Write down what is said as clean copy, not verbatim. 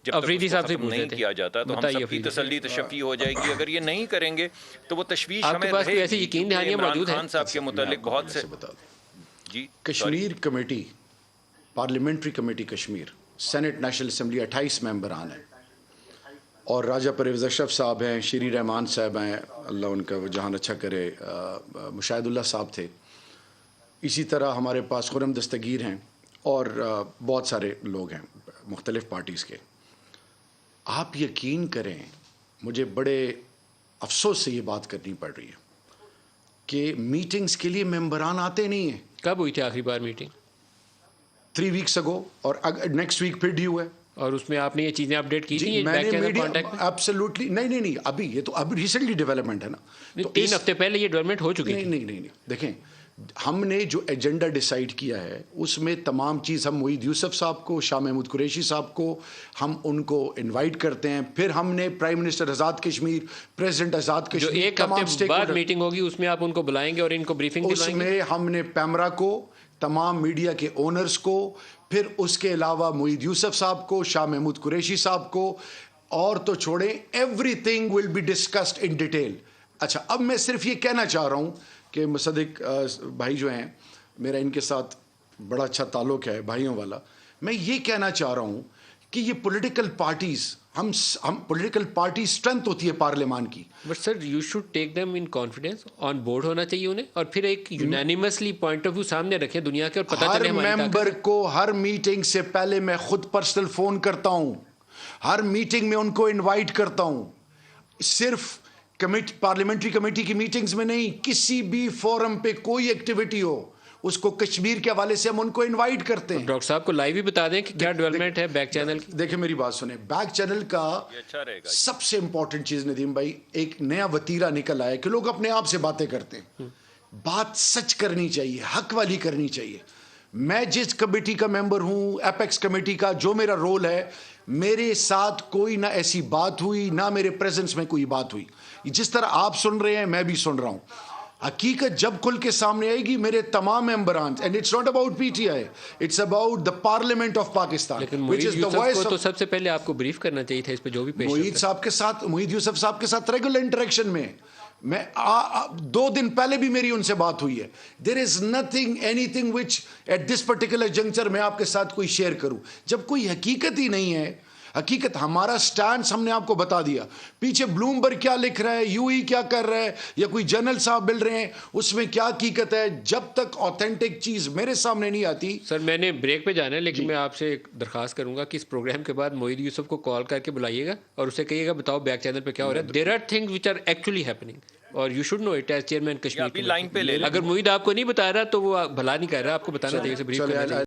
جب تک اس کو ختم نہیں کیا جاتا تو ہم سب کی تسلی تشفی ہو جائے گی. اگر یہ نہیں کریں گے تو وہ تشویش ہمیں رہے گی. یقین دہانیاں موجود ہیں خان صاحب کے متعلق بہت سے جی Kashmir committee parliamentary committee Kashmir senate national assembly 28 ممبران ہیں اور راجہ پرویز اشرف صاحب ہیں, شیری رحمان صاحب ہیں, اللہ ان کا جہان اچھا کرے, مشاہد اللہ صاحب تھے, اسی طرح ہمارے پاس خرم دستگیر ہیں اور بہت سارے لوگ ہیں مختلف پارٹیز کے. آپ یقین کریں مجھے بڑے افسوس سے یہ بات کرنی پڑ رہی ہے کہ میٹنگز کے لیے ممبران آتے نہیں ہیں. کب ہوئی تھی آخری بار میٹنگ؟ 3 weeks ago اور نیکسٹ ویک پھر ڈیو ہے. اور اس میں آپ نے یہ چیزیں اپڈیٹ کی تھی؟ میں نے میڈیا ایبسلیوٹلی نہیں ابھی یہ تو ابھی ریسنٹلی ڈیولپمنٹ ہے نا, 3 ہفتے پہلے یہ ڈیولپمنٹ ہو چکی ہے. نہیں دیکھیں ہم نے جو ایجنڈا ڈیسائیڈ کیا ہے اس میں تمام چیز ہم معید یوسف صاحب کو, شاہ محمود قریشی صاحب کو ہم ان کو انوائٹ کرتے ہیں. پھر ہم نے prime minister Azad Kashmir, president Azad Kashmir, جو ایک ہفتے بعد میٹنگ ہوگی اس میں آپ ان کو بلائیں گے اور ان کو بریفنگ دلوائیں گے. اس میں ہم نے پیمرا کو, تمام میڈیا کے اونرز کو, پھر اس کے علاوہ معید یوسف صاحب کو, شاہ محمود قریشی صاحب کو, اور تو چھوڑیں everything will be discussed in detail. اچھا اب میں صرف یہ کہنا چاہ رہا ہوں کہ مصدق بھائی جو ہیں میرا ان کے ساتھ بڑا اچھا تعلق ہے بھائیوں والا, میں یہ کہنا چاہ رہا ہوں کہ یہ پولیٹیکل پارٹیز ہم پولیٹیکل پارٹی اسٹرینتھ ہوتی ہے پارلیمان کی. But sir you should take them in confidence, on board ہونا چاہیے انہیں, اور پھر ایک یونینیمسلی پوائنٹ آف ویو سامنے رکھیں دنیا کے, اور پتہ چلے ہماری ہر ممبر کو ہر میٹنگ سے پہلے میں خود پرسنل فون کرتا ہوں, ہر میٹنگ میں ان کو انوائٹ کرتا ہوں, صرف پارلیمنٹری کمیٹی کی میٹنگز میں نہیں, کسی بھی فورم پہ کوئی ایکٹیویٹی ہو اس کو کشمیر کے حوالے سے ہم ان کو انوائٹ کرتے ہیں. ڈاکٹر صاحب کو لائیو ہی بتا دیں کہ کیا ڈیولپمنٹ ہے بیک چینل کی. دیکھیں میری بات سنیں, بیک چینل کا سب سے امپورٹنٹ چیز ندیم بھائی ایک نیا وتیرہ نکل آیا کہ لوگ اپنے آپ سے باتیں کرتے ہیں. بات سچ کرنی چاہیے, حق والی کرنی چاہیے. میں جس کمیٹی کا ممبر ہوں, ایپیکس کمیٹی کا, جو میرا رول ہے, میرے ساتھ کوئی نہ ایسی بات ہوئی نہ میرے پریزنس میں کوئی بات ہوئی. جس طرح آپ سن رہے ہیں میں بھی سن رہا ہوں. حقیقت جب کھل کے سامنے آئے گی میرے تمام ممبران, and it's not about P T I, it's about the parliament of Pakistan. لیکن معید یوسف کو تو سب سے پہلے آپ کو بریف کرنا چاہیے تھا اس پہ جو بھی پیش. معید یوسف صاحب کے ساتھ ریگولر انٹریکشن میں 2 دن پہلے بھی میری ان سے بات ہوئی ہے. There is nothing anything which at this particular juncture میں آپ کے ساتھ کوئی شیئر کروں جب کوئی حقیقت ہی نہیں ہے. حقیقت ہمارا سٹانس ہم نے آپ کو بتا دیا. پیچھے بلومبرگ کیا لکھ رہا ہے, یو ای کیا کر رہا ہے, یا کوئی جنرل صاحب مل رہے ہیں, اس میں کیا حقیقت ہے, جب تک آتھینٹک چیز میرے سامنے نہیں آتی. سر میں نے بریک پہ جانا ہے, لیکن میں آپ سے ایک درخواست کروں گا کہ اس پروگرام کے بعد معید یوسف کو کال کر کے بلائیے گا اور اسے کہیے گا بتاؤ بیک چینل پہ کیا ہو رہا ہے. There are things which are actually happening اور you should know it as chairman Kashmir. Line پہ لے, اگر معید آپ کو نہیں بتا رہا تو وہ بھلا نہیں کر رہا, آپ کو بتانا چاہیے.